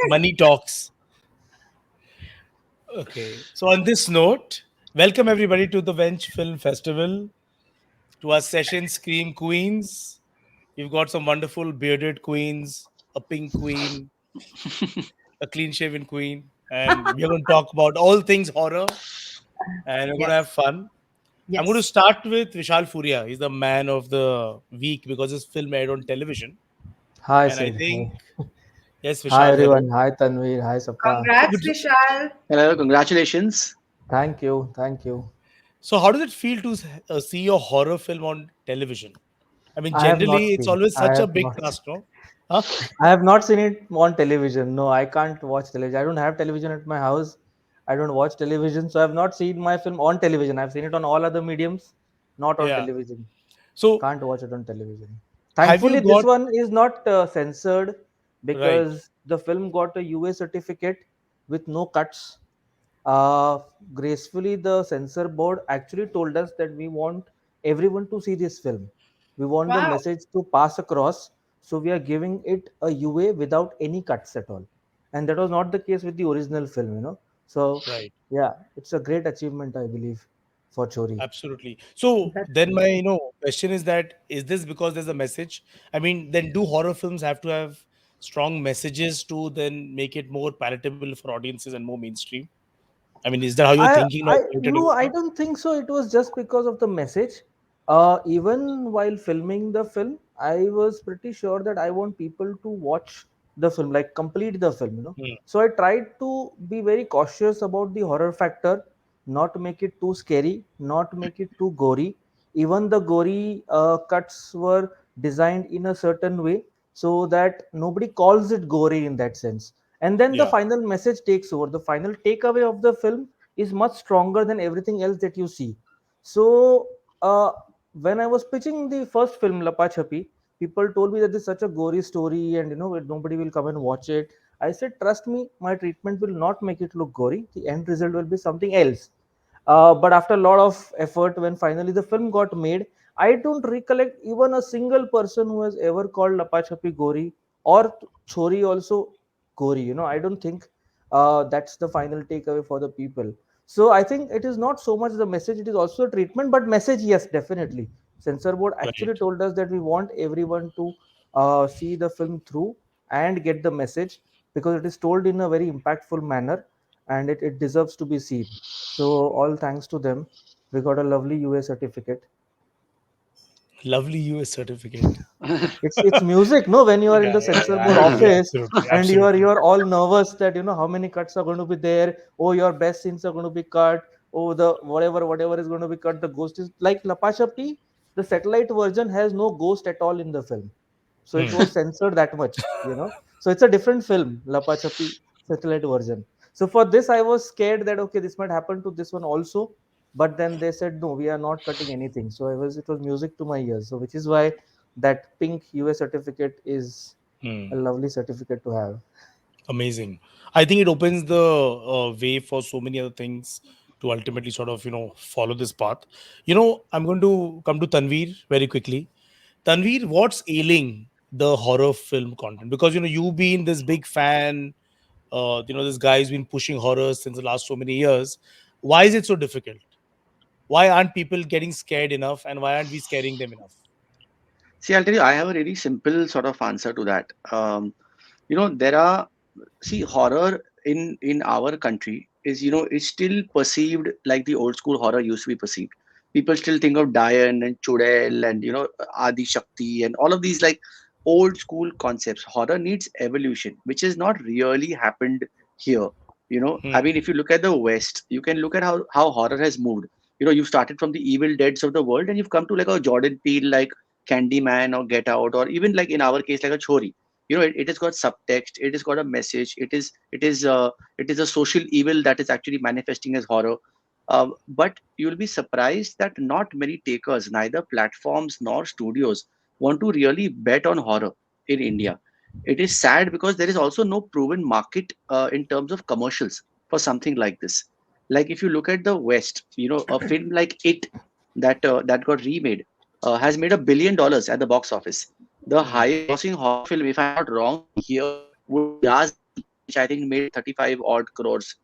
Money talks. Okay. So on this note, welcome everybody to the Wench Film Festival, to our session Scream Queens. We've got some wonderful bearded queens, a pink queen, a clean shaven queen, and we're going to talk about all things horror and we're going to have Yes, fun. I'm going to yes. start with Vishal Furia. He's the man of the week because his film aired on television. Hi And I Sid. Hi. think, yes, Hi Vishal, everyone. hello. Hi Tanveer. Hi Sapna. So, Congrats, would you, Vishal. Hello, congratulations. Thank you. Thank you. so how does it feel to see a horror film on television? I mean, I have not generally, it's seen. always I such a have big not. cast, no? Huh? I have not seen it on television. No, I can't watch television. I don't have television at my house. I don't watch television, so I have not seen my film on television. I've seen it on all other mediums, not on Yeah. television. So, Can't watch it on television. have you Thankfully, this got one is not censored right? because the film got a UA certificate with no cuts. uh, Gracefully, the censor board actually told us that we want everyone to see this film. We want the Wow. message to pass across, so we are giving it a UA without any cuts at all. And that was not the case with the original film. So, Right. yeah, it's a great achievement, I believe, for Chori. Absolutely. So That's then my amazing. question is that is this because there's a message? I mean, then do horror films have to have strong messages to then make it more palatable for audiences and more mainstream? I mean, is that how you're I, thinking now I pointed no, over? I don't think so. It was just because of the message. Even while filming the film, I was pretty sure that I want people to watch the film, like complete the film. Hmm. So I tried to be very cautious about the horror factor, not make it too scary, not make it too gory. Even the gory cuts were designed in a certain way so that nobody calls it gory in that sense. And then the Yeah. final message takes over. The final takeaway of the film is much stronger than everything else that you see. So, when I was pitching the first film, Lapa Chapi, people told me that this is such a gory story and nobody will come and watch it. I said, trust me, my treatment will not make it look gory. The end result will be something else. But after a lot of effort, when finally the film got made, I don't recollect even a single person who has ever called Lapa Chapi gory or Chori also gory. I don't think that's the final takeaway for the people. So I think it is not so much the message; it is also a treatment. But message, yes, definitely. Censor board actually Right. told us that we want everyone to see the film through and get the message because it is told in a very impactful manner and it deserves to be seen. So all thanks to them, we got a lovely UA certificate. Lovely US certificate. It's music, no? When you are in Yeah, the yeah, censor yeah. I board agree. office Absolutely. and you are Absolutely. all nervous that how many cuts are going to be there. Oh, your best scenes are going to be cut. Oh, the whatever is going to be cut. The ghost is like Lapashapti. The satellite version has no ghost at all in the film, so it Hmm. was censored that much. So it's a different film, Lapachappi satellite version. So for this, I was scared that okay, this might happen to this one also, but then they said no, we are not cutting anything. So it was music to my ears. So which is why that pink US certificate is a Hmm. lovely certificate to have. Amazing. I think it opens the way for so many other things to ultimately sort of, follow this path. I'm going to come to Tanveer very quickly. Tanveer, what's ailing the horror film content? Because, you've been this big fan, this guy's been pushing horror since the last so many years. Why is it so difficult? Why aren't people getting scared enough and why aren't we scaring them enough? See, I'll tell you, I have a really simple sort of answer to that. There are see horror in our country is it's still perceived like the old school horror used to be perceived. People still think of Diane and Chudel and Adi Shakti and all of these like old school concepts. Horror needs evolution, which has not really happened here. I mean, Hmm. if you look at the West, you can look at how horror has moved. You've started from the Evil Deads of the world, and you've come to like a Jordan Peele, like Candyman or Get Out, or even like in our case, like a Chori. It has got subtext. It has got a message. It is a social evil that is actually manifesting as horror. But you'll be surprised that not many takers, neither platforms nor studios, want to really bet on horror in India. It is sad because there is also no proven market in terms of commercials for something like this. Like if you look at the West, a film like It that got remade has made $1 billion at the box office. The Hmm. highest grossing horror film, if I'm not wrong, here would be Yas. which I think made 35 odd crores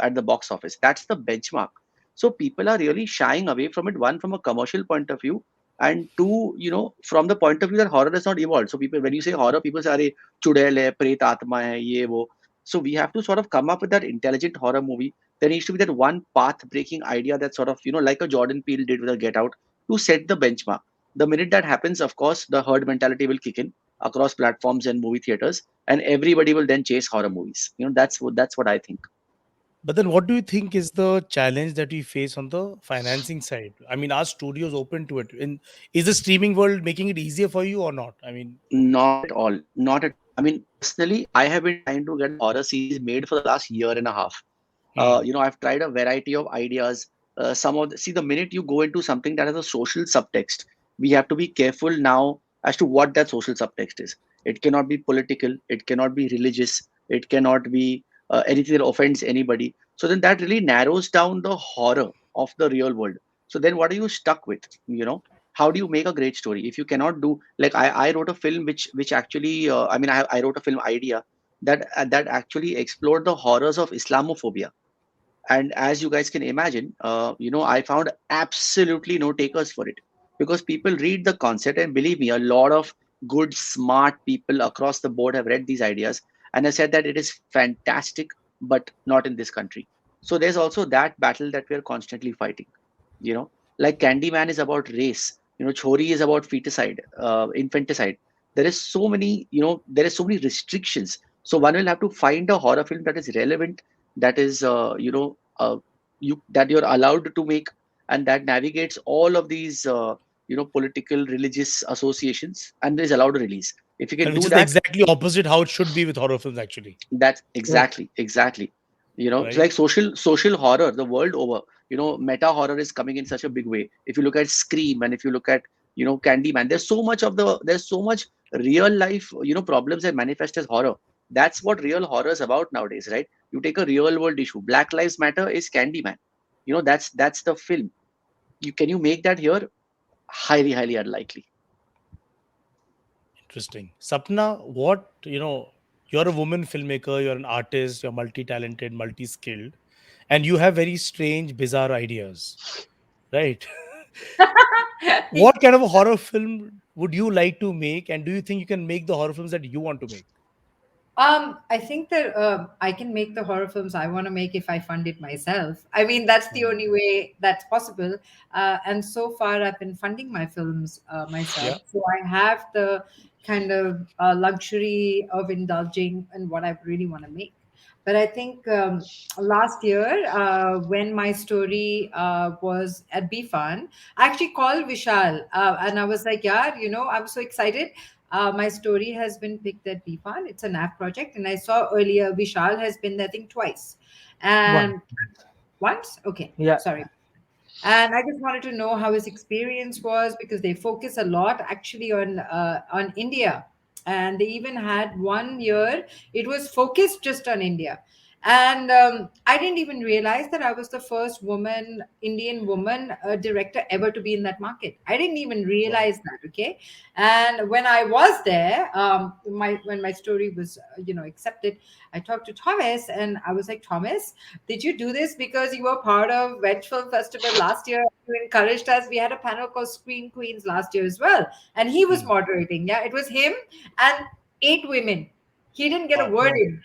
at the box office. That's the benchmark. So people are really shying away from it. One, from a commercial point of view, and two, from the point of view that horror has not evolved. So people, when you say horror, people say, "Arey, chudel hai, pret atma hai, ye wo." So we have to sort of come up with that intelligent horror movie. There needs to be that one path-breaking idea that sort of, like a Jordan Peele did with a Get Out, to set the benchmark. The minute that happens, of course, the herd mentality will kick in across platforms and movie theaters, and everybody will then chase horror movies. That's what I think. But then, what do you think is the challenge that we face on the financing side? I mean, are studios open to it? In Is the streaming world making it easier for you or not? I mean, Not at all. Not at all. I mean, personally, I have been trying to get a horror series made for the last year and a half. hmm, I've tried a variety of ideas. See, the minute you go into something that has a social subtext, we have to be careful now as to what that social subtext is. It cannot be political. It cannot be religious. It cannot be anything that offends anybody. So then that really narrows down the horror of the real world. So then what are you stuck with? How do you make a great story if you cannot do, like, I wrote a film which actually, I wrote a film idea that actually explored the horrors of Islamophobia. And as you guys can imagine, I found absolutely no takers for it, because people read the concept, and believe me, a lot of good smart people across the board have read these ideas and have said that it is fantastic, but not in this country. So there's also that battle that we're constantly fighting. you know like Candyman is about race. Chori is about infanticide. There is so many restrictions. So one will have to find a horror film that is relevant, that is that you're allowed to make, and that navigates all of these political, religious associations, and is allowed to release. If you and can which do is the that, exactly opposite how it should be with horror films, actually, that's Right. exactly. It's right? like social horror the world over. Meta horror is coming in such a big way. If you look at Scream, and if you look at Candyman, there's so much real life problems that manifest as horror. That's what real horror is about nowadays, right? You take a real world issue. Black Lives Matter is Candyman. That's the film. Can you make that here? Highly, highly unlikely. Interesting. Sapna, you're a woman filmmaker, you're an artist, you're multi-talented, multi-skilled, and you have very strange, bizarre ideas, right? What kind of a horror film would you like to make, and do you think you can make the horror films that you want to make? I think that I can make the horror films I want to make if I fund it myself. I mean, that's the Hmm. only way that's possible. And so far, I've been funding my films myself. Yeah. So I have the kind of luxury of indulging in what I really want to make. But I think last year, when my story was at BFun, I actually called Vishal and I was like, yeah, I'm so excited. My story has been picked at BFun. It's an app project. And I saw earlier Vishal has been there, I think, twice. One. And once? Okay. Yeah. Sorry. And I just wanted to know how his experience was because they focus a lot actually on India, and they even had 1 year it was focused just on India. And I didn't even realize that I was the first woman, Indian woman director ever to be in that market. I didn't even Wow. realize that. Okay, and when I was there, when my story was accepted, I talked to Thomas, and I was like, Thomas, did you do this because you were part of Wench Film Festival last year? You encouraged us. We had a panel called Screen Queens last year as well. And he was Hmm. moderating. Yeah, it was him and 8 women. He didn't get a Wow. word Wow. in.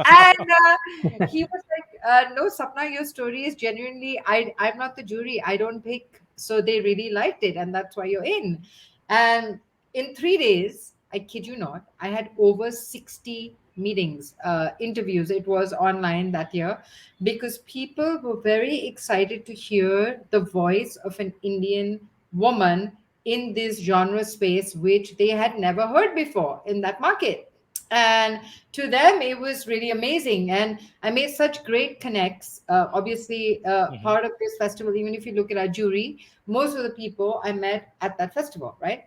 And he was like, no, Sapna, your story is genuinely, I'm not the jury. I don't pick. So they really liked it. And that's why you're in. And in 3 days, I kid you not, I had over 60 meetings, interviews. It was online that year because people were very excited to hear the voice of an Indian woman in this genre space, which they had never heard before in that market. And to them, it was really amazing. And I made such great connects. Obviously, Hmm. part of this festival, even if you look at our jury, most of the people I met at that festival, right?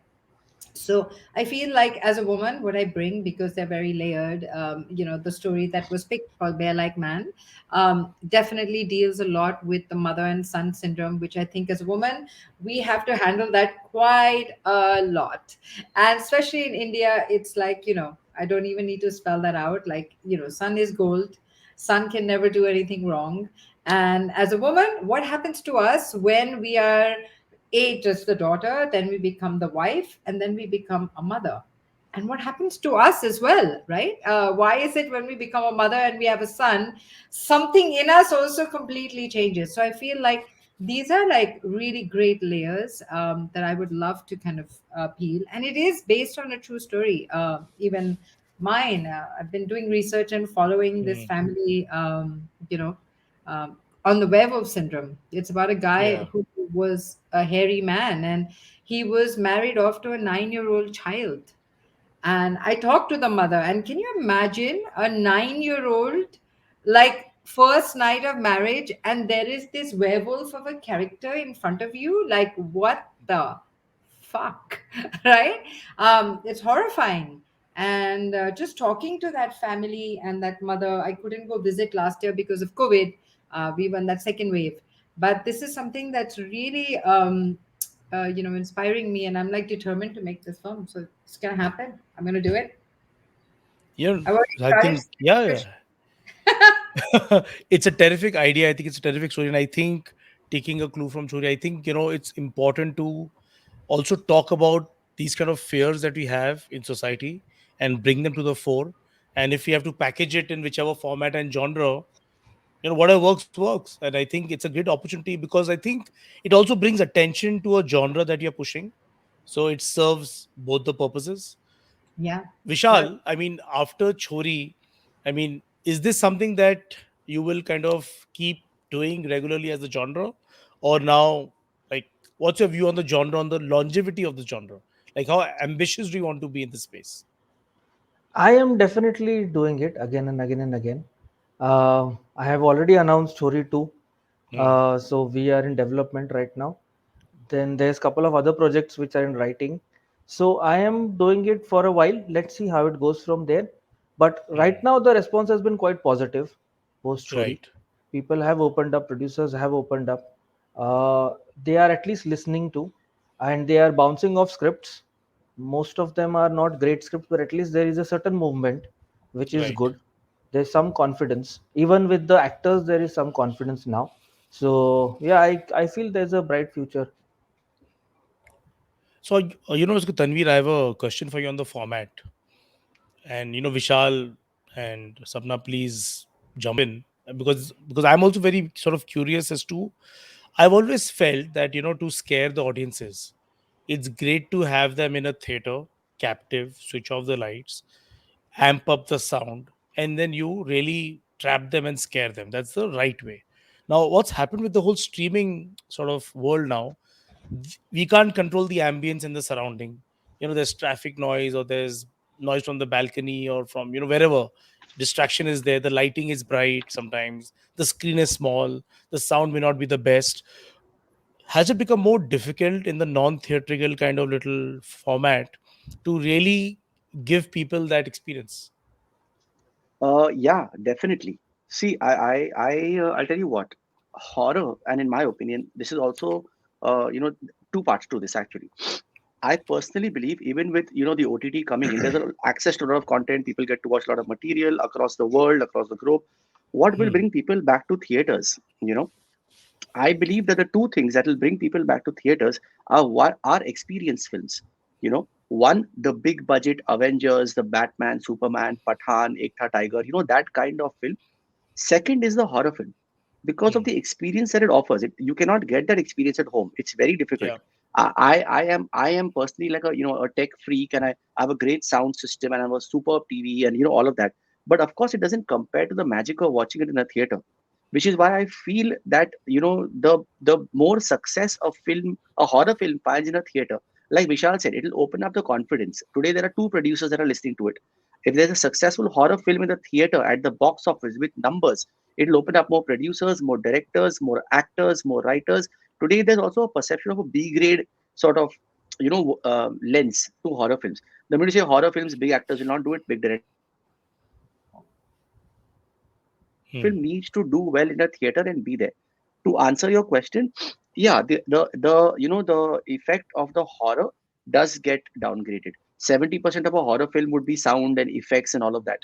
So I feel like as a woman, what I bring, because they're very layered, the story that was picked called Bear Like Man definitely deals a lot with the mother and son syndrome, which I think as a woman we have to handle that quite a lot. And especially in India, it's like, I don't even need to spell that out. Like, sun is gold. Sun can never do anything wrong. And as a woman, what happens to us when we are just the daughter, then we become the wife, and then we become a mother? And what happens to us as well, right? Why is it when we become a mother and we have a son, something in us also completely changes? So I feel like these are like really great layers that I would love to kind of peel. And it is based on a true story. Even mine, I've been doing research and following this Hmm. family, on the werewolf syndrome. It's about a guy Yeah. who was a hairy man, and he was married off to a 9-year-old child. And I talked to the mother, and can you imagine a 9-year-old, like, first night of marriage, and there is this werewolf of a character in front of you? Like, what the fuck? Right? It's horrifying. And just talking to that family and that mother, I couldn't go visit last year because of COVID. We were in that second wave. But this is something that's really inspiring me, and I'm like determined to make this film. So it's gonna happen. I'm gonna do it. Yeah. I've already I started think, seeing yeah, pictures. yeah. It's a terrific idea. I think it's a terrific story. And I think, taking a clue from Surya, I think, it's important to also talk about these kind of fears that we have in society and bring them to the fore. And if we have to package it in whichever format and genre, whatever works. And I think it's a great opportunity, because I think it also brings attention to a genre that you're pushing. So it serves both the purposes. Yeah. Well, Vishal, I mean, after Chori, I mean, is this something that you will kind of keep doing regularly as a genre? Or now, like, what's your view on the genre, on the longevity of the genre? Like, how ambitious do you want to be in this space? I am definitely doing it again and again and again. I have already announced Story 2. Hmm. So we are in development right now. Then there's a couple of other projects which are in writing. So I am doing it for a while. Let's see how it goes from there. But right Hmm. now the response has been quite positive post Chori. Right. People have opened up, producers have opened up. They are at least listening to, and they are bouncing off scripts. Most of them are not great scripts, but at least there is a certain movement, which is Right. good. There's some confidence. Even with the actors, there is some confidence now. So yeah, I feel there's a bright future. So, Tanveer, I have a question for you on the format. And Vishal and Sapna, please jump in, because I'm also very sort of curious as to, I've always felt that, to scare the audiences, it's great to have them in a theater, captive, switch off the lights, amp up the sound, and then you really trap them and scare them. That's the right way. Now, what's happened with the whole streaming sort of world now, we can't control the ambience in the surrounding. There's traffic noise, or there's noise from the balcony, or from wherever. Distraction is there, the lighting is bright, sometimes the screen is small, the sound may not be the best. Has it become more difficult in the non-theatrical kind of little format to really give people that experience? Yeah, definitely. See, I'll tell you what, horror, and in my opinion, this is also, two parts to this actually. I personally believe, even with the OTT coming in, there's access to a lot of content. People get to watch a lot of material across the world, across the globe. What will Hmm. bring people back to theaters? I believe that the two things that will bring people back to theaters are what are experience films. One, the big budget Avengers, the Batman, Superman, Pathan, Ekta Tiger, that kind of film. Second is the horror film, because of Hmm. the experience that it offers. You cannot get that experience at home. It's very difficult. Yeah. I am personally like a tech freak, and I have a great sound system, and I have a superb TV, and all of that. But of course, it doesn't compare to the magic of watching it in a theater, which is why I feel that the more success a horror film finds in a theater, like Vishal said, it'll open up the confidence. Today, there are two producers that are listening to it. If there's a successful horror film in the theater at the box office with numbers, it'll open up more producers, more directors, more actors, more writers. Today, there's also a perception of a B grade sort of lens to horror films. The minute you say horror films, big actors will not do it, big directors will not do it. Horror film needs to Hmm. do well in a theater and be there. To answer your question, yeah, the effect of the horror does get downgraded. 70% of a horror film would be sound and effects and all of that.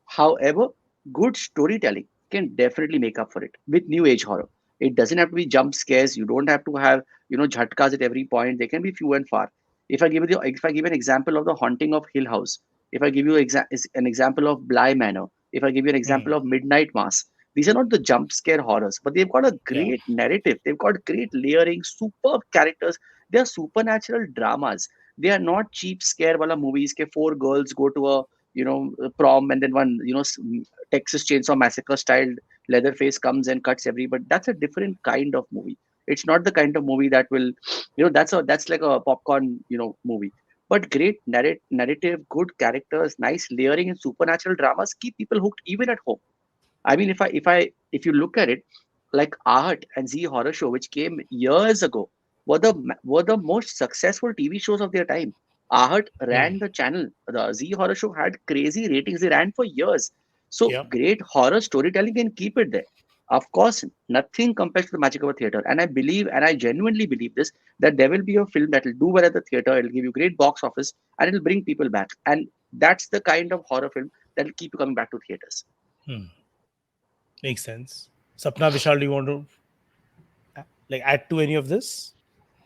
However, good storytelling can definitely make up for it with new age horror. It doesn't have to be jump scares. You don't have to have, jhatkas at every point. They can be few and far. If I give an example of the haunting of Hill House, if I give you an example of Bly Manor, if I give you an example Hmm. of Midnight Mass, these are not the jump scare horrors, but they've got a Yeah. great narrative. They've got great layering, superb characters. They are supernatural dramas. They are not cheap scare wala movies. Ke four girls go to a prom and then one Texas Chainsaw Massacre style Leatherface comes and cuts everybody. That's a different kind of movie. It's not the kind of movie that will, that's like a popcorn, movie. But great narrative, good characters, nice layering, and supernatural dramas keep people hooked even at home. I mean, if you look at it, like Art and Z Horror Show, which came years ago, were the most successful TV shows of their time. Art Hmm. ran the channel. The Z Horror Show had crazy ratings. They ran for years. So Yeah. great horror storytelling can keep it there. Of course, nothing compares to the magic of a theater. And I believe, and I genuinely believe this, that there will be a film that will do well at the theater. It'll give you great box office, and it'll bring people back. And that's the kind of horror film that will keep you coming back to theaters. Hmm. Makes sense. Sapna, Vishal, do you want to like add to any of this?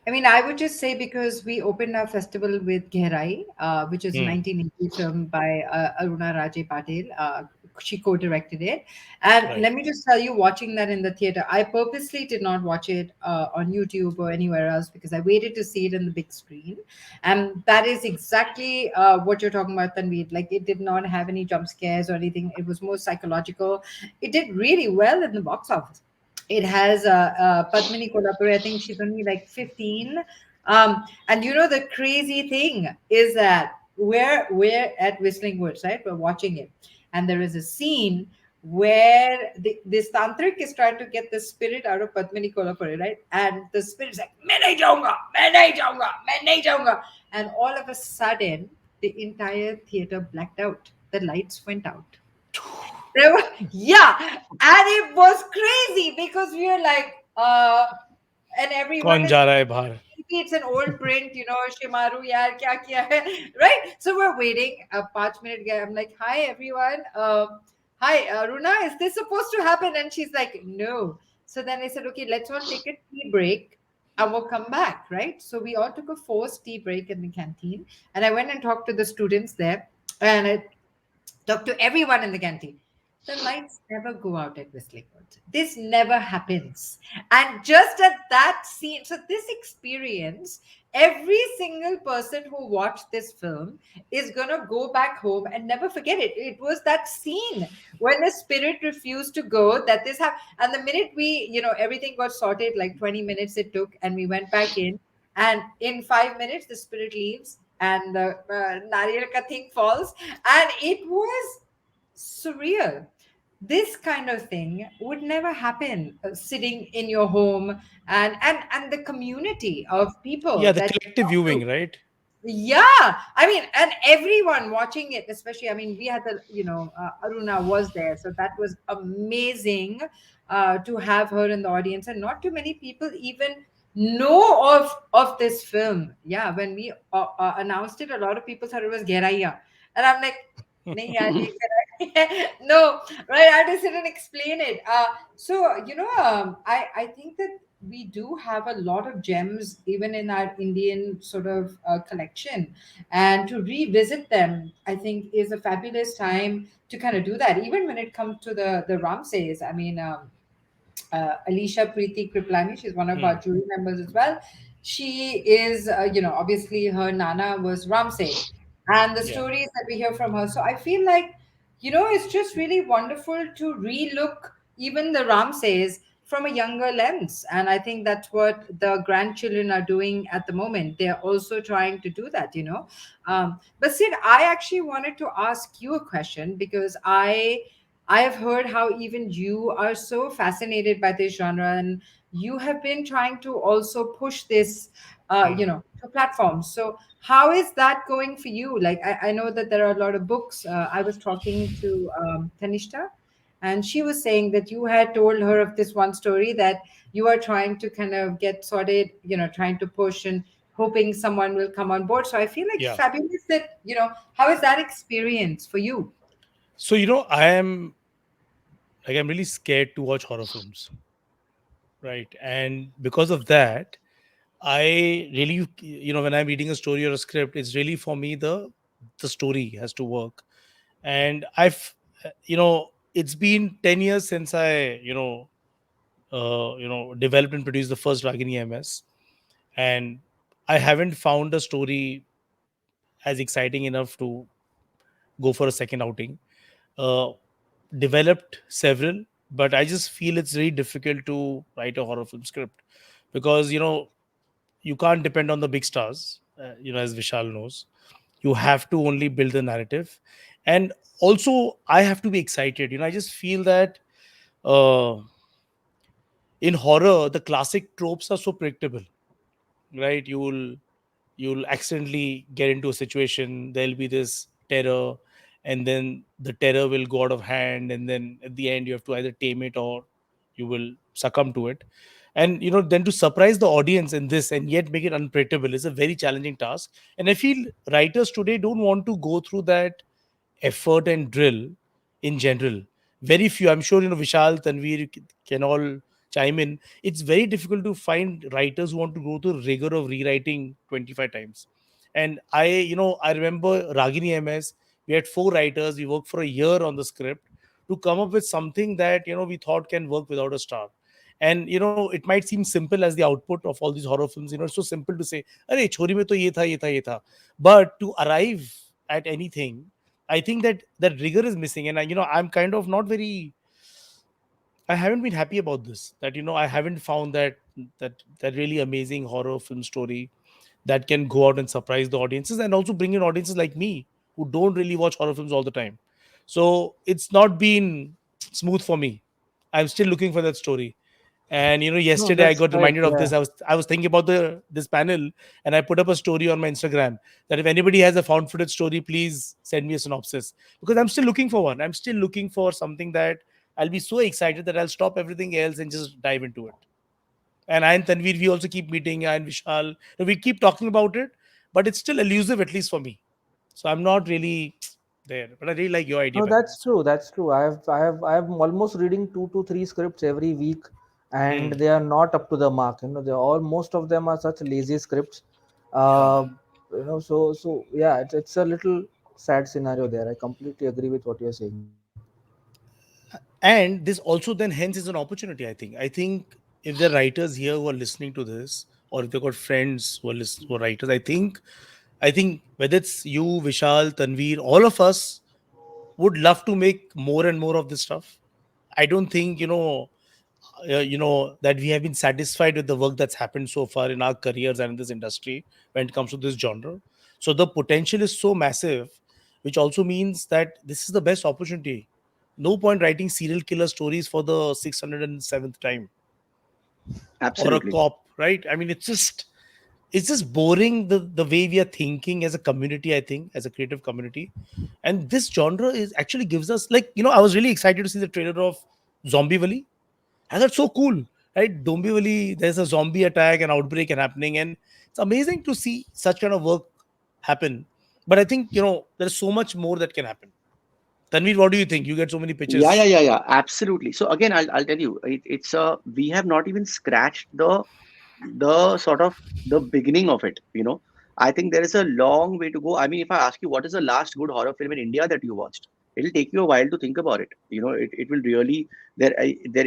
I mean, I would just say because we opened our festival with Gehrai, which is a Hmm. 1980 film by Aruna Raje Patil. She co-directed it, and Right. let me just tell you, watching that in the theater, I purposely did not watch it on YouTube or anywhere else because I waited to see it in the big screen, and that is exactly what you're talking about, Tanveer. Like, it did not have any jump scares or anything. It was more psychological. It did really well in the box office. It has Padmini Kolhapuri. I think she's only like 15. And you know the crazy thing is that we're at Whistling Woods, right? We're watching it, and there is a scene where this tantric is trying to get the spirit out of Padmini Kolhapuri, right? And the spirit's like, "मैं नहीं जाऊंगा, मैं नहीं जाऊंगा, मैं नहीं जाऊंगा," and all of a sudden the entire theater blacked out. The lights went out. There were, yeah, and it was crazy because we were like, and everyone कौन is जा रहा है बाहर? maybe it's an old print, Shimaru yaar kya kiya hai, right? So we're waiting a 5 minute guy. I'm like, hi everyone, hi Runa, is this supposed to happen? And she's like, no. So then I said, okay, let's all take a tea break and we'll come back, right? So we all took a forced tea break in the canteen, and I went and talked to the students there, and I talk to everyone in the canteen. The lights never go out at Whistling Woods. This never happens. And just at that scene, so this experience, every single person who watched this film is going to go back home and never forget it. It was that scene when the spirit refused to go that this happened. And the minute everything got sorted, like 20 minutes it took, and we went back in. And in 5 minutes, the spirit leaves and the Nariyal ka thing falls, and it was surreal. This kind of thing would never happen sitting in your home, and the community of Yeah, people the that you collective talk to. viewing, right? Yeah, I mean, and everyone watching it, especially, I mean, we had Aruna was there, so that was amazing to have her in the audience, and not too many people even know of this film. Yeah, when we announced it, a lot of people thought it was Geraiya, and I'm like, nahi yaar, ye Geraiya." No, right? I had to sit and explain it. I think that we do have a lot of gems even in our Indian sort of collection, and to revisit them, I think, is a fabulous time to kind of do that. Even when it comes to the Ramses, I mean, Alicia Preeti Kriplani. She's one of our Hmm. jury members as well. She is, obviously her Nana was Ramsay, and the Yeah. stories that we hear from her. So I feel like, it's just really wonderful to relook even the Ramsays from a younger lens. And I think that's what the grandchildren are doing at the moment. They're also trying to do that. But Sid, I actually wanted to ask you a question because I have heard how even you are so fascinated by this genre, and you have been trying to also push this, Hmm. to platforms. So, how is that going for you? Like, I know that there are a lot of books. I was talking to Tanishta, and she was saying that you had told her of this one story that you are trying to kind of get sorted, trying to push and hoping someone will come on board. So I feel like Yeah. fabulous that, how is that experience for you? So I'm really scared to watch horror films, right? And because of that, I really, when I'm reading a story or a script, it's really for me the story has to work. And it's been 10 years since I, developed and produced the first Ragini MS, and I haven't found a story as exciting enough to go for a second outing. Uh, Developed several, but I just feel it's very difficult to write a horror film script because you can't depend on the big stars. As Vishal knows, you have to only build the narrative, and also I have to be excited. I just feel that uh, in horror, the classic tropes are so predictable, right? You'll accidentally get into a situation, there'll be this terror, and then the terror will go out of hand, and then at the end you have to either tame it or you will succumb to it. And then to surprise the audience in this and yet make it unpredictable is a very challenging task. And I feel writers today don't want to go through that effort and drill in general. Very few, I'm sure, Vishal, Tanveer can all chime in. It's very difficult to find writers who want to go through rigor of rewriting 25 times. And I remember Ragini MS, we had 4 writers, we worked for a year on the script to come up with something that, we thought can work without a star. And it might seem simple as the output of all these horror films. It's so simple to say, "Arey, chori mein to ye tha, ye tha, ye tha." But to arrive at anything, I think that rigor is missing, and I'm kind of not very. I haven't been happy about this. That I haven't found that really amazing horror film story that can go out and surprise the audiences and also bring in audiences like me who don't really watch horror films all the time. So it's not been smooth for me. I'm still looking for that story. And No, yesterday I that's got right. reminded of Yeah. this. I was thinking about this panel, and I put up a story on my Instagram that if anybody has a found footage story, please send me a synopsis, because I'm still looking for one. I'm still looking for something that I'll be so excited that I'll stop everything else and just dive into it. And I and Tanveer, we also keep meeting, and Vishal, we keep talking about it, but it's still elusive, at least for me. So I'm not really there, but I really like your idea, No, man. that's true. That's true. I have almost reading 2 to 3 scripts every week, Hmm. and they are not up to the mark. They're all most of them are such lazy scripts. Yeah. Uh, so yeah, it's a little sad scenario there. I completely agree with what you're saying. And this also then hence is an opportunity. I think if there are writers here who are listening to this, or if they've got friends who are writers, I think whether it's you, Vishal, Tanveer, all of us would love to make more and more of this stuff. I don't think that we have been satisfied with the work that's happened so far in our careers and in this industry when it comes to this genre. So the potential is so massive, which also means that this is the best opportunity. No point writing serial killer stories for the 607th time, or a Absolutely. cop, right? I mean, it's just boring, the way we are thinking as a community, I think, as a creative community. And this genre is actually gives us, like, I was really excited to see the trailer of Zombie Valley. And that's so cool, right? Dombivli, there's a zombie attack and outbreak and happening, and it's amazing to see such kind of work happen. But I think there's so much more that can happen. Tanveer, what do you think? You get so many Yeah, yeah, pitches. yeah, yeah. Absolutely. So again, I'll tell you, it's we have not even scratched the sort of the beginning of it. I think there is a long way to go. I mean, if I ask you what is the last good horror film in India that you watched, it'll take you a while to think about it. It will really, there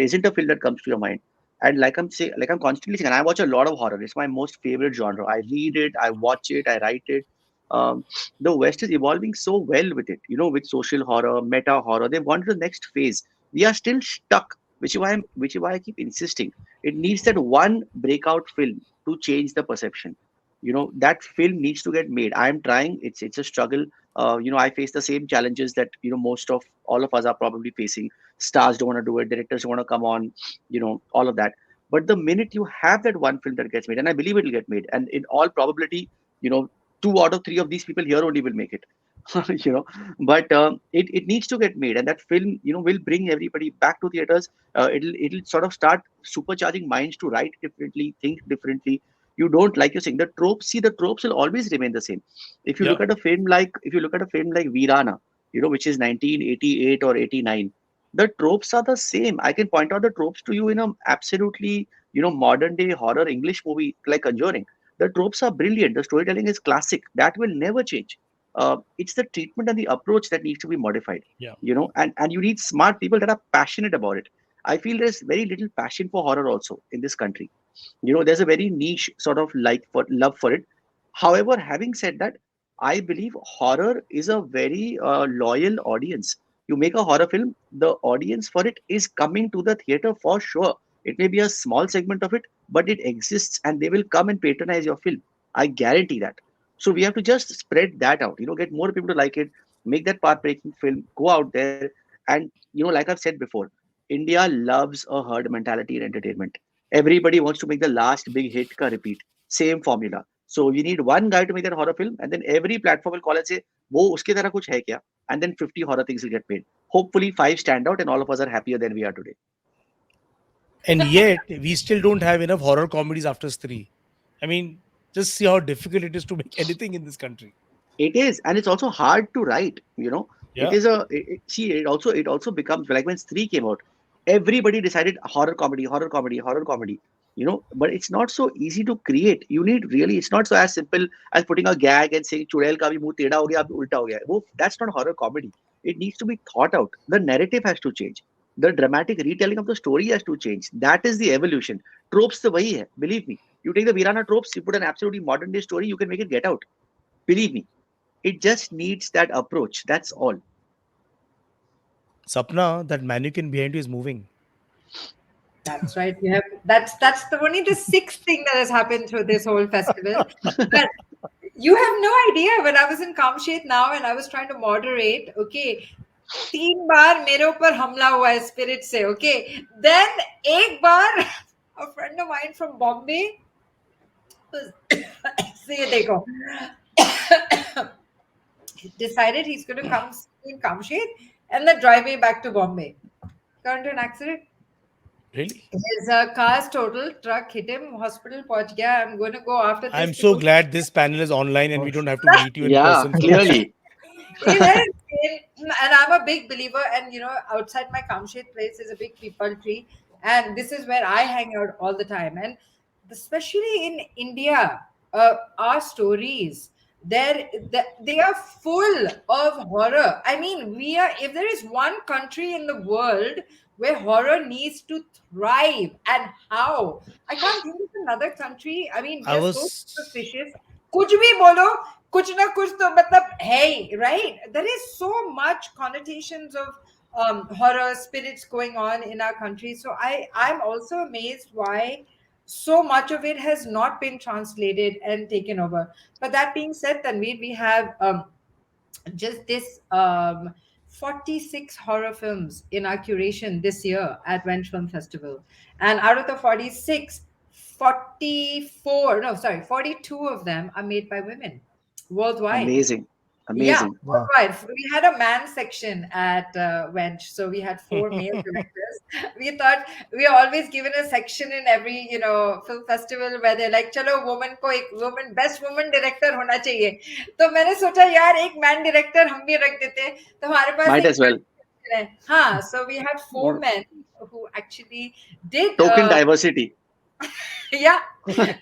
isn't a film that comes to your mind. And like I'm constantly saying, and I watch a lot of horror. It's my most favorite genre. I read it, I watch it, I write it. um, the West is evolving so well with it, with social horror, meta horror. They've gone to the next phase. We are still stuck, which is why I keep insisting. It needs that one breakout film to change the perception. That film needs to get made. I'm trying. It's a struggle. I face the same challenges that most of all of us are probably facing. Stars don't want to do it. Directors don't want to come on. All of that. But the minute you have that one film that gets made, and I believe it will get made, and in all probability, you know, 2 out of 3 of these people here only will make it. you know but it needs to get made, and that film will bring everybody back to theaters. It'll sort of start supercharging minds to write differently, think differently. You don't, like you're saying, the tropes. See, the tropes will always remain the same. If you Yeah. look at a film like, if you look at a film like Virana, which is 1988 or 89, the tropes are the same. I can point out the tropes to you in a absolutely, modern day horror English movie like Conjuring. The tropes are brilliant. The storytelling is classic. That will never change. It's the treatment and the approach that needs to be modified. Yeah. And you need smart people that are passionate about it. I feel there's very little passion for horror also in this country. There's a very niche sort of like for love for it. However, having said that, I believe horror is a very loyal audience. You make a horror film, the audience for it is coming to the theater for sure. It may be a small segment of it, but it exists and they will come and patronize your film. I guarantee that. So we have to just spread that out, get more people to like it, make that path breaking film, go out there. And like I've said before, India loves a herd mentality in entertainment. Everybody wants to make the last big hit ka repeat. Same formula. So you need one guy to make that horror film, and then every platform will call and say, "वो उसके तरह कुछ है क्या?" And then 50 horror things will get made. Hopefully, 5 stand out, and all of us are happier than we are today. And yet, we still don't have enough horror comedies after Stree. I mean, just see how difficult it is to make anything in this country. It is, and it's also hard to write. It Yeah. is see, it also becomes like when Stree came out, everybody decided horror comedy, horror comedy, horror comedy. But it's not so easy to create. You need really, it's not so as simple as putting a gag and saying चुड़ैल का भी मुंह टेढ़ा हो गया अब उल्टा हो गया. That's not horror comedy. It needs to be thought out. The narrative has to change. The dramatic retelling of the story has to change. That is the evolution. Tropes तो वही है. Believe me. You take the Virana tropes, you put an absolutely modern day story, you can make it get out. Believe me. It just needs that approach. That's all. Sapna, that mannequin behind you is moving. That's right. We have that's only the sixth thing that has happened through this whole festival. But you have no idea, when I was in Kamshet now and I was trying to moderate, okay, 3 बार मेरे ऊपर हमला हुआ है spirit से, okay. Then एक बार a friend of mine from Bombay was see ये देखो decided he's going to come in Kamshet and then drive me back to Bombay. Got into an accident. Really? His car's total, truck hit him, hospital पहुंच गया. I'm going to go after this. I'm so glad this panel is online and we don't have to meet you in Yeah, person. clearly. It is insane. And I'm a big believer, and outside my Kamshet place is a big peepal tree, and this is where I hang out all the time. And especially in India, our stories, they are full of horror. I mean, if there is one country in the world where horror needs to thrive, and how, I can't think of another country. I mean, we I are so was superstitious. कुछ भी बोलो, कुछ ना कुछ तो मतलब है, right? There is so much connotations of horror spirits going on in our country. So I'm also amazed why so much of it has not been translated and taken over. But that being said, Tanveer, we have just this 46 horror films in our curation this year at Wench Film Festival. And out of the 46, 42 of them are made by women worldwide. Amazing. Yeah, Amazing. Wow. worldwide. We had a man section at Wench, so we had 4 male directors. We thought we are always given a section in every film festival where they're like, "चलो woman को एक woman best woman director होना चाहिए." तो मैंने सोचा यार एक man director हम भी रख देते हैं, तो हमारे पास Might एक as well. है. हाँ, so we had 4 More men who actually did token diversity. yeah. And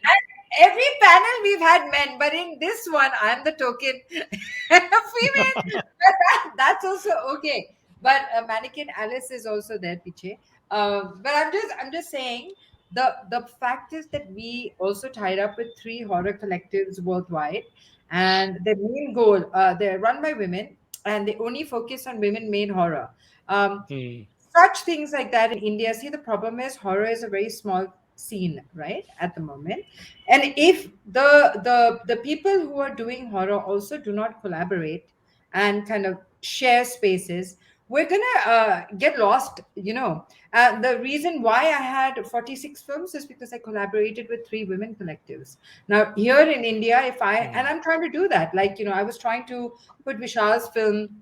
every panel we've had men, but in this one, I'm the token female. But that's also okay. But Mannequin Alice is also there, Piche. But I'm just saying, the fact is that we also tied up with 3 horror collectives worldwide, and their main goal, they're run by women, and they only focus on women-made horror. Such things like that in India. See, the problem is horror is a very small scene right at the moment, and if the people who are doing horror also do not collaborate and kind of share spaces, we're gonna get lost. The reason why I had 46 films is because I collaborated with 3 women collectives. Now here in India, if I and I'm trying to do that, like I was trying to put Vishal's film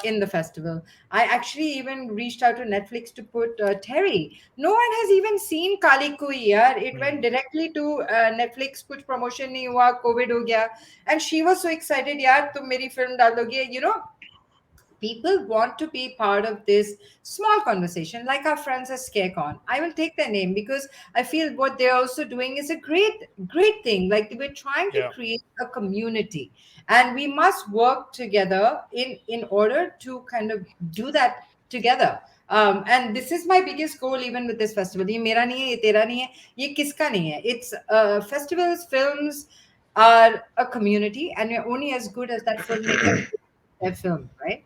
in the festival. I actually even reached out to Netflix to put Terry. No one has even seen Kali Kui. Yeah, it went Hmm. directly to Netflix. कुछ promotion नहीं हुआ, COVID हो गया, and she was so excited. यार तुम मेरी film डालोगे, you know. People want to be part of this small conversation, like our friends at scarecon. I will take their name because I feel what they're also doing is a great thing. Like we're trying to Yeah. create a community, and we must work together in order to kind of do that together. And this is my biggest goal even with this festival. ये मेरा नहीं है, ये तेरा नहीं है, ये किसका नहीं है. It's festivals, films are a community, and you're only as good as that filmmaker their film, right?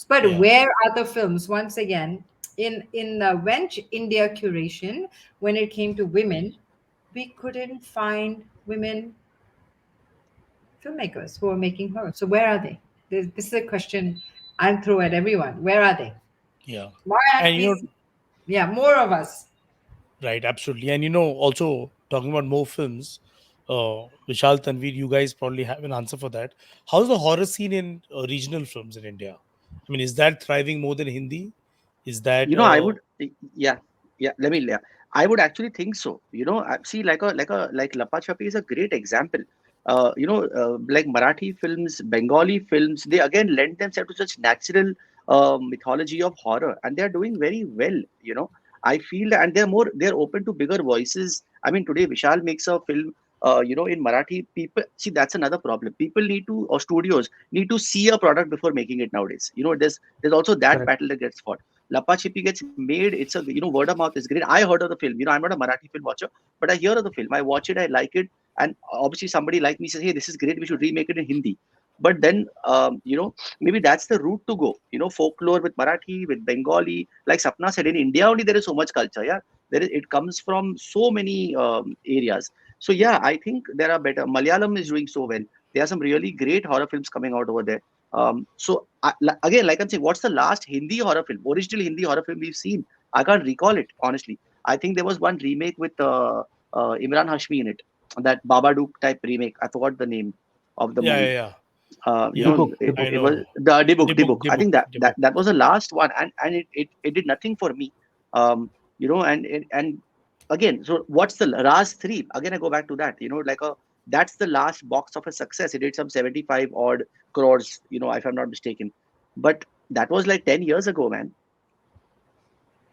But Yeah. where are the films? Once again, in the Wench India curation, when it came to women, we couldn't find women filmmakers who are making horror. So where are they? This is a question I'll throw at everyone. Where are they? Yeah. Why aren't And we? Yeah, more of us. right, absolutely. And also talking about more films, Vishal, Tanveer, you guys probably have an answer for that. How's the horror scene in regional films in India? I mean, is that thriving more than Hindi? Is that I would, yeah, yeah. I would actually think so. See, like Lapa Chapi is a great example. Like Marathi films, Bengali films, they again lend themselves to such natural mythology of horror, and they are doing very well. I feel, and they're open to bigger voices. I mean, today Vishal makes a film. In Marathi, people see that's another problem. People need to, or studios need to see a product before making it nowadays. There's also that Correct. battle that gets fought. Lapa Chippy gets made. It's a word of mouth is great. I heard of the film. I'm not a Marathi film watcher, but I hear of the film. I watch it. I like it, and obviously somebody like me says, "Hey, this is great. We should remake it in Hindi." But then, maybe that's the route to go. Folklore with Marathi, with Bengali. Like Sapna said, in India only there is so much culture. Yeah, it comes from so many areas. So yeah, I think there are better. Malayalam is doing so well. There are some really great horror films coming out over there. Again, like I'm saying, what's the last Hindi horror film, original Hindi horror film we've seen? I can't recall it honestly. I think there was one remake with Imran Hashmi in it, that Babadook type remake. I forgot the name of the yeah, yeah, movie. yeah, yeah. Dibuk, I Dibuk. It was know. the Dibuk, Dibuk. I Dibuk, think that that Dibuk. that was the last one, and it did nothing for me. And again, so what's the Raz 3? Again, I go back to that. That's the last box of a success. It did some 75 odd crores. If I'm not mistaken, but that was like 10 years ago, man.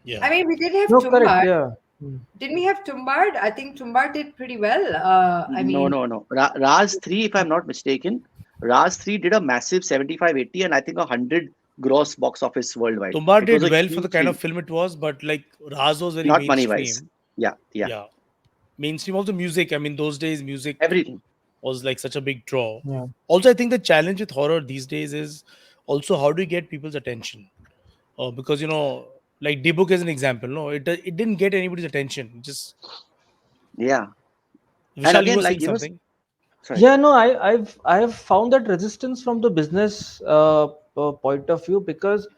Yeah. I mean, we did have No, correct. Tumbad. Yeah. Hmm. Didn't we have Tumbad? I think Tumbad did pretty well. I No, mean, no, no. Raz 3, if I'm not mistaken, Raz 3 did a massive 75, 80, and I think 100 gross box office worldwide. Tumbar It was did a well for the huge kind of film, film it was, but like Raz was very not money wise. mainstream. Yeah, yeah, Yeah. Mainstream also music. I mean, those days music everything. was like such a big draw. Yeah. Also, I think the challenge with horror these days is also how do you get people's attention? Because like D-Book is an example. No, it didn't get anybody's attention. Just Yeah. And Vishal, you again, were saying something. sorry. Yeah, no, I've found that resistance from the business point of view, because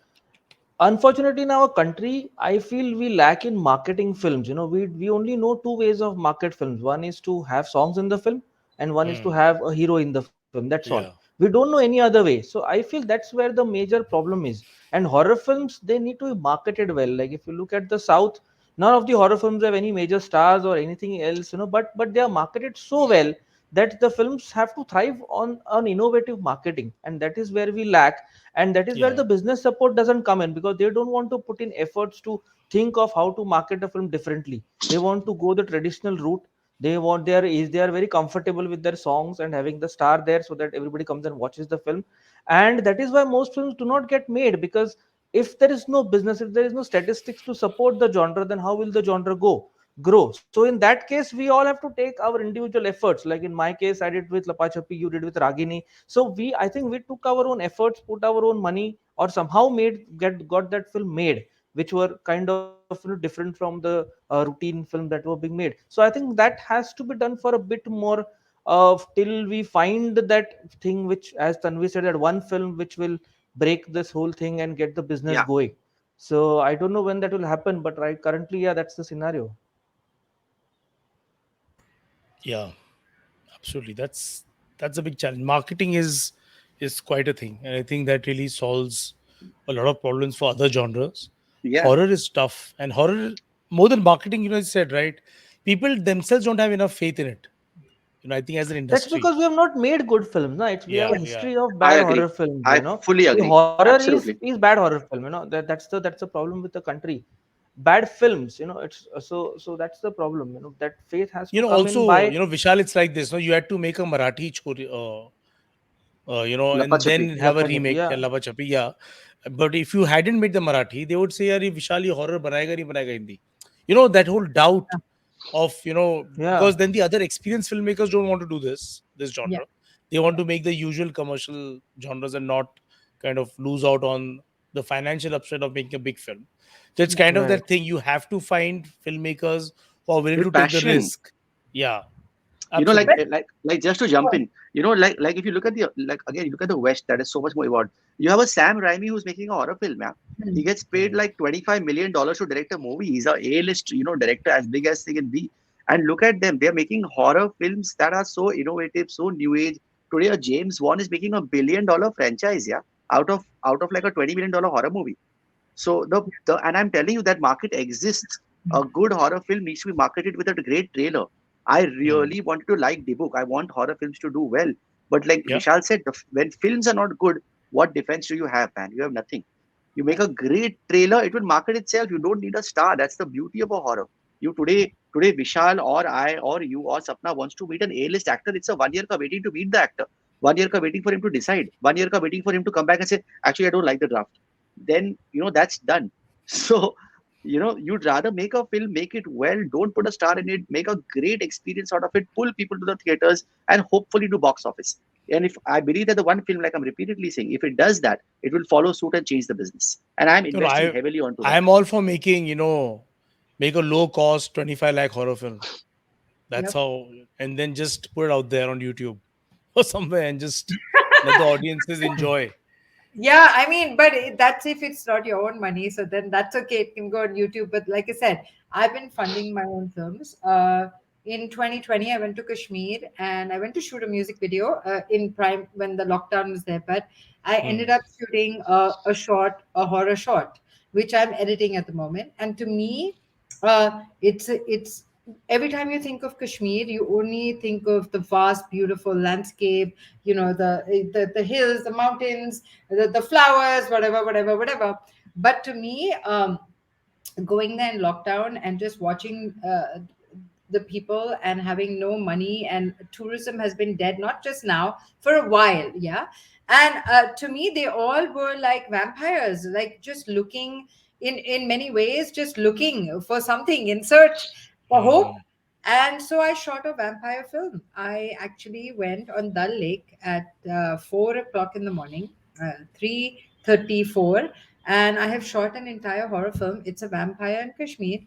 unfortunately in our country I feel we lack in marketing films. We only know two ways of market films. One is to have songs in the film, and one is to Hmm. have a hero in the film. That's all. Yeah, We don't know any other way. So I feel that's where the major problem is. And horror films, they need to be marketed well. Like if you look at the South, none of the horror films have any major stars or anything else, but they are marketed so well that the films have to thrive on innovative marketing, and that is where we lack. And that is where yeah, the business support doesn't come in, because they don't want to put in efforts to think of how to market a film differently. They want to go the traditional route. They are very comfortable with their songs and having the star there so that everybody comes and watches the film. And that is why most films do not get made, because if there is no business, if there is no statistics to support the genre, then how will the genre grow? So in that case, we all have to take our individual efforts. Like in my case, I did with Lapachapi, you did with Ragini. So I think we took our own efforts, put our own money, or somehow got that film made, which were kind of different from the routine film that were being made. So I think that has to be done for a bit more, till we find that thing, which, as Tanvi said, that one film which will break this whole thing and get the business Yeah. going. So I don't know when that will happen, but right currently, yeah, that's the scenario. yeah. Absolutely. That's a big challenge. Marketing is is quite a thing, and I think that really solves a lot of problems for other genres. Yeah, Horror is tough, and horror, more than marketing, you said, right? People themselves don't have enough faith in it. I think as an That's industry. because we have not made good films. No? We have Yeah, a yeah. history of I bad agree. horror films. I fully The agree. horror Absolutely. is bad horror film. That's the problem with the country. Bad films. It's so that's the problem. That faith has to come in Also, by Vishal, it's like this. No, you had to make a Marathi and Lapachapi. then have a Lapa Chapi. remake, Yeah, Lava Chapi, yeah. But if you hadn't made the Marathi, they would say, "Yaar, ye Vishal ye horror banayega nahi banayega Hindi." That whole doubt of yeah, because then the other experienced filmmakers don't want to do this Yeah. genre. They want to make the usual commercial genres and not kind of lose out on the financial upside of making a big film. So it's Yeah. kind of right. that thing. You have to find filmmakers who are willing With to take the passion. risk. Yeah, Like But absolutely. just to jump in, like if you look at the like again, you look at the West, that is so much more evolved. You have a Sam Raimi who's making a horror film. Yeah, he hmm, gets paid Hmm. like $25 million to direct a movie. He's a A-list, director as big as they can be. And look at them; they're making horror films that are so innovative, so new age. Today, a James Wan is making $1 billion franchise. Yeah, out of like a $20 million horror movie. So the and I'm telling you that market exists. A good horror film needs to be marketed with a great trailer. I Hmm. really wanted to like the book. I want horror films to do well. But like Yeah. Vishal said, when films are not good, what defense do you have, man? You have nothing. You make a great trailer, it will market itself. You don't need a star. That's the beauty of a horror. You today Vishal or I or you or Sapna wants to meet an A-list actor. It's a 1 year ka waiting to meet the actor. 1 year ka waiting for him to decide. 1 year ka waiting for him to come back and say, actually, I don't like the draft. Then that's done. So you'd rather make a film, make it well, don't put a star in it, make a great experience out of it, pull people to the theaters, and hopefully do box office. And if I believe that the one film, like I'm repeatedly saying, if it does that, it will follow suit and change the business. And I'm No, no, investing heavily onto I that. am all for making, make a low cost 25 lakh horror film. That's yep. how, and then just put it out there on YouTube or somewhere and just let the audiences enjoy. Yeah, I mean, but that's if it's not your own money, so then that's okay. It can go on YouTube. But like I said, I've been funding my own films. In 2020, I went to Kashmir and I went to shoot a music video in prime when the lockdown was there. But I ended Hmm. up shooting a horror short, which I'm editing at the moment. And to me, it's every time you think of Kashmir, you only think of the vast, beautiful landscape. The hills, the mountains, the flowers, whatever, whatever, whatever. But to me, going there in lockdown and just watching the people and having no money, and tourism has been dead, not just now, for a while. Yeah. And to me, they all were like vampires, like just looking in many ways, just looking for something, in search for hope. Hmm. And so I shot a vampire film. I actually went on Dal Lake at 4 o'clock in the morning, 3:34, and I have shot an entire horror film. It's a vampire in Kashmir,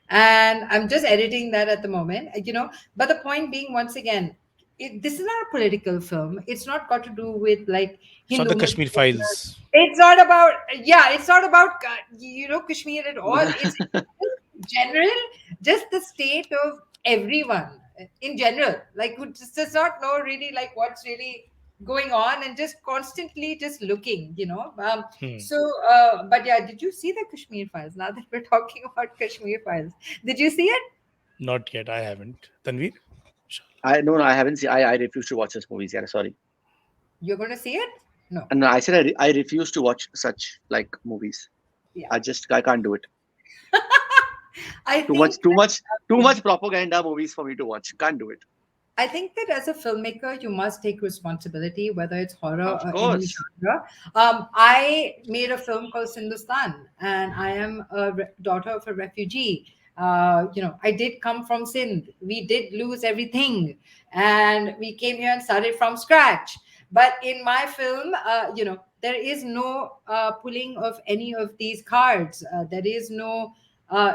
and I'm just editing that at the moment. But the point being, once again, this is not a political film. It's not got to do with like It's not the Hindu Kashmir Muslim. Files. It's not about, yeah. It's not about Kashmir at all. It's general, just the state of everyone in general, like who just does not know really like what's really going on, and just constantly just looking. Hmm. But yeah, did you see the Kashmir Files? Now that we're talking about Kashmir Files, did you see it? Not yet. I haven't. Tanveer? Sure. I no, no, I haven't seen. I refuse to watch such movies. Yeah, sorry. You're going to see it? No. And no, I said I refuse to watch such like movies. Yeah. I can't do it. I Too much, think too much, too much propaganda movies for me to watch. Can't do it. I think that as a filmmaker, you must take responsibility, whether it's horror Of or any course. genre. I made a film called Sindhustan, and I am a daughter of a refugee. I did come from Sindh. We did lose everything, and we came here and started from scratch. But in my film, there is no pulling of any of these cards. There is no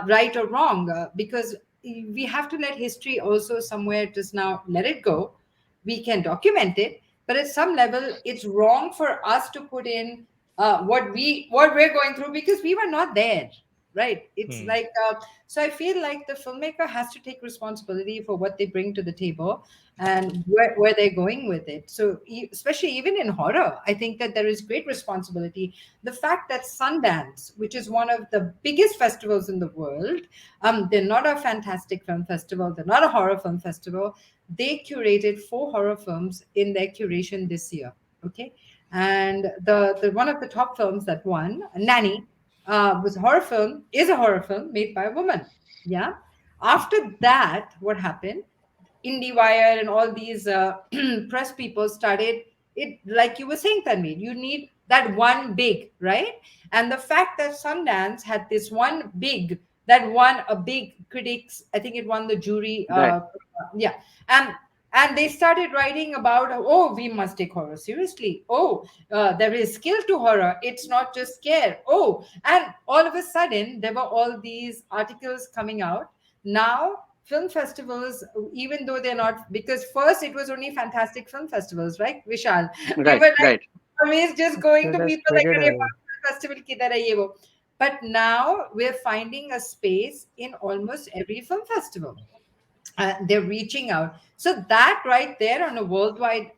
right or wrong, because we have to let history also somewhere just now let it go. We can document it, but at some level it's wrong for us to put in what we're going through, because we were not there, right? It's Hmm. like so I feel like the filmmaker has to take responsibility for what they bring to the table. and where they're going with it. So, especially even in horror, I think that there is great responsibility. The fact that Sundance, which is one of the biggest festivals in the world, they're not a fantastic film festival, they're not a horror film festival. They curated 4 horror films in their curation this year. Okay, and the one of the top films that won, Nanny, was a horror film, is a horror film made by a woman. Yeah. After that, what happened? IndieWire and all these press people started it, like you were saying, Tanveen. You need that one big, right? And the fact that Sundance had this one big that won a big critics, I think it won the jury. Right. Yeah, and they started writing about, oh, we must take horror seriously. Oh, there is skill to horror. It's not just scare. Oh, and all of a sudden there were all these articles coming out now. Film festivals, even though they're not, because first it was only fantastic film festivals, right, Vishal? We Right. were like Right. always just going to That has people like, spreaded. "Arey, film festival kidhar hai ye wo?" But now we're finding a space in almost every film festival. They're reaching out, so that right there on a worldwide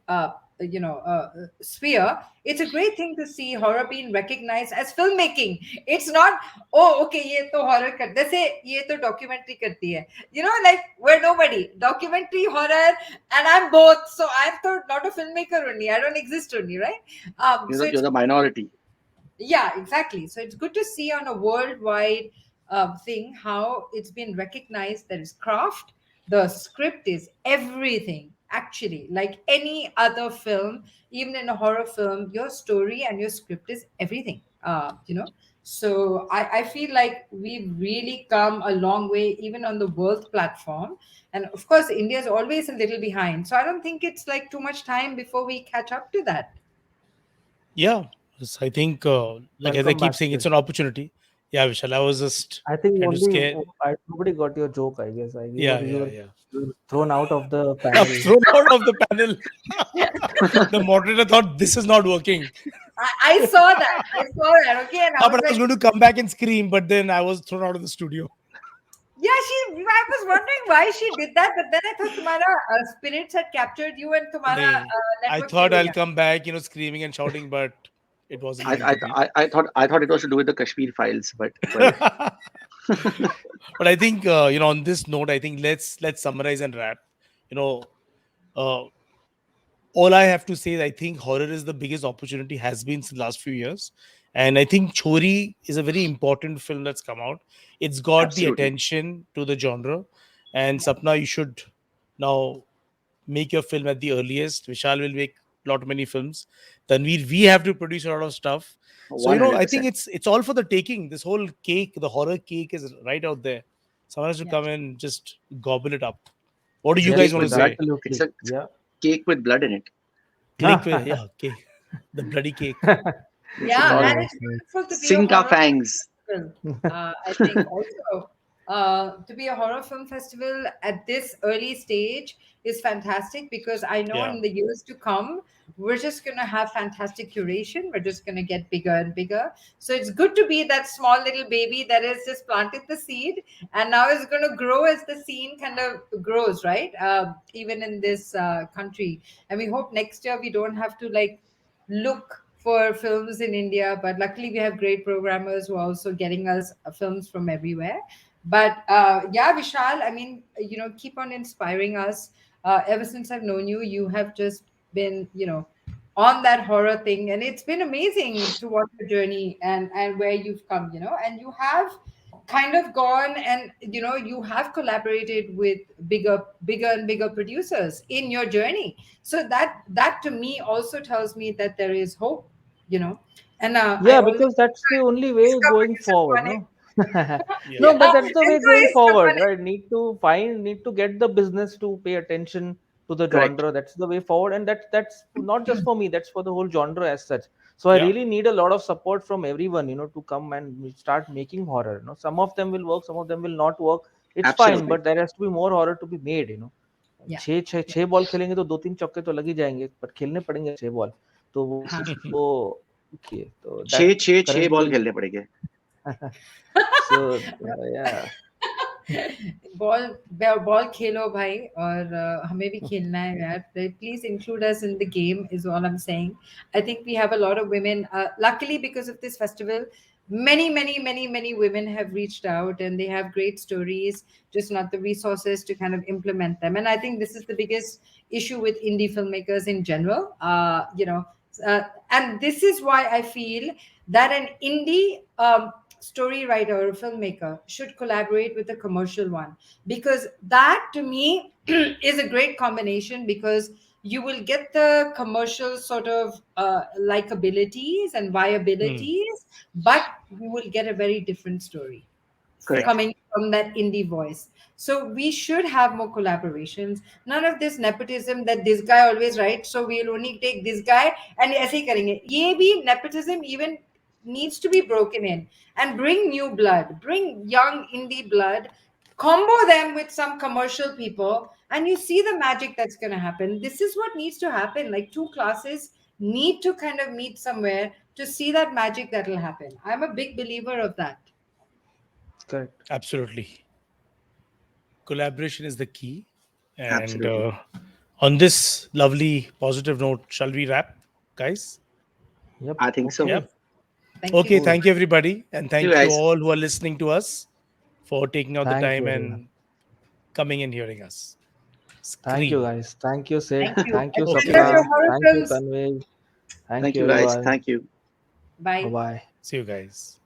sphere, it's a great thing to see horror being recognized as filmmaking. It's not, oh, okay, ye to horror kar jaise ye to documentary karti hai, like we're nobody, documentary, horror, and I'm both, so I'm not a filmmaker only, I don't exist only, right? So You're it's, the minority. yeah, exactly. So it's good to see on a worldwide thing how it's been recognized. There is craft. The script is everything, actually. Like any other film, even in a horror film, your story and your script is everything. So I feel like we've really come a long way, even on the world platform. And of course, India is always a little behind. So I don't think it's like too much time before we catch up to that. Yeah. Yes, I think, like as I Welcome keep back, saying, it's Chris. an opportunity. Yeah, Vishal, I was just I think trying to only scare. nobody got your joke. I guess Yeah, yeah, yeah. you were thrown out of the I'm panel. thrown out of the panel. The moderator thought this is not working. I saw that. I saw that. Okay, and I But was I was like, going to come back and scream, but then I was thrown out of the studio. yeah, I was wondering why she did that, but then I thought तुम्हारा spirits had captured you and तुम्हारा Nay, I network thought fail हो I'll गया. come back, screaming and shouting, but it wasn't I, meant I to be. I thought it was to do with the Kashmir files, but well, But I think, on this note, I think let's summarize and wrap. You know, uh, all I have to say is I think horror is the biggest opportunity has been in the last few years. And I think Chori is a very important film that's come out. It's got the absolutely. attention to the genre. And Sapna, you should now make your film at the earliest. Vishal will make lot many films. Tanveer, we have to produce a lot of stuff. So, I think 100%. it's all for the taking. This whole cake, the horror cake is right out there. Someone has to Yeah. come and just gobble it up. What do It's a you Yes, guys cake want to yes, with blood. say? It's absolutely. a, it's a Yeah. cake with blood in it. Cake, yeah, cake. The bloody cake. Yes, we Yeah, call it. and Nice, it's nice. beautiful to be a Sink our horror fangs. film. I think also to be a horror film festival at this early stage is fantastic, because I know Yeah. in the years to come, we're just going to have fantastic curation. We're just going to get bigger and bigger. So it's good to be that small little baby that has just planted the seed and now is going to grow as the scene kind of grows, right? Even in this country. And we hope next year we don't have to like look for films in India, but luckily we have great programmers who are also getting us films from everywhere. But yeah, Vishal, I mean, keep on inspiring us. Ever since I've known you, you have just been, on that horror thing, and it's been amazing to watch your journey and where you've come, and you have kind of gone and you have collaborated with bigger and bigger producers in your journey, so that to me also tells me that there is hope, you know and I Yeah, always because that's the only way इसका going producer forward, कौन है? no? Yeah. No, but Yeah, that's the way इसको going इसका forward, कौन है? right? Need to get the business to pay attention to the Correct. genre. That's the way forward, and that's not just for me. That's for the whole genre as such. So I Yeah. really need a lot of support from everyone, to come and start making horror. Some of them will work, some of them will not work. It's fine, Absolutely. but there has to be more horror to be made. Yeah, छः छः छः ball खेलेंगे तो 2-3 चौके तो लग ही जाएंगे, पर खेलने पड़ेंगे 6 बॉल, तो हाँ. वो okay, छह that छह छह बॉल currently खेलने पड़ेंगे. so yeah. बॉल बॉल खेलो भाई और हमें भी खेलना है यार. Please include us in the game is all I'm saying. I think we have a lot of women. Luckily, because of this festival, many women have reached out and they have great stories, just not the resources to kind of implement them. And I think this is the biggest issue with indie filmmakers in general. And this is why I feel that an indie story writer or filmmaker should collaborate with a commercial one, because that to me is a great combination, because you will get the commercial sort of likabilities and Hmm. viabilities, but you will get a very different story Correct. coming from that indie voice. So we should have more collaborations. None of this nepotism that this guy always writes, so we'll only take this guy and ऐसे ही करेंगे. ये भी nepotism even needs to be broken in, and bring new blood, bring young indie blood, combo them with some commercial people, and you see the magic that's going to happen. This is what needs to happen. Like two classes need to kind of meet somewhere to see that magic that will happen. I'm a big believer of that. Correct. Absolutely. Collaboration is the key. And Absolutely. on this lovely positive note, shall we wrap, guys? Yep. I think so. Yep. Okay. Thank you. Okay. Cool. Thank you, everybody. And See you thank you guys. all who are listening to us for taking out the Thank time you, everyone. and coming and hearing us Thank you, scream. guys. Thank you, Sid. Thank you. Thank you, And Okay, send us guys. your Sapna. horror Thank you, films. Tanvir. Thank Thank you, you guys. everyone. Thank you. Bye Bye. bye. See you guys.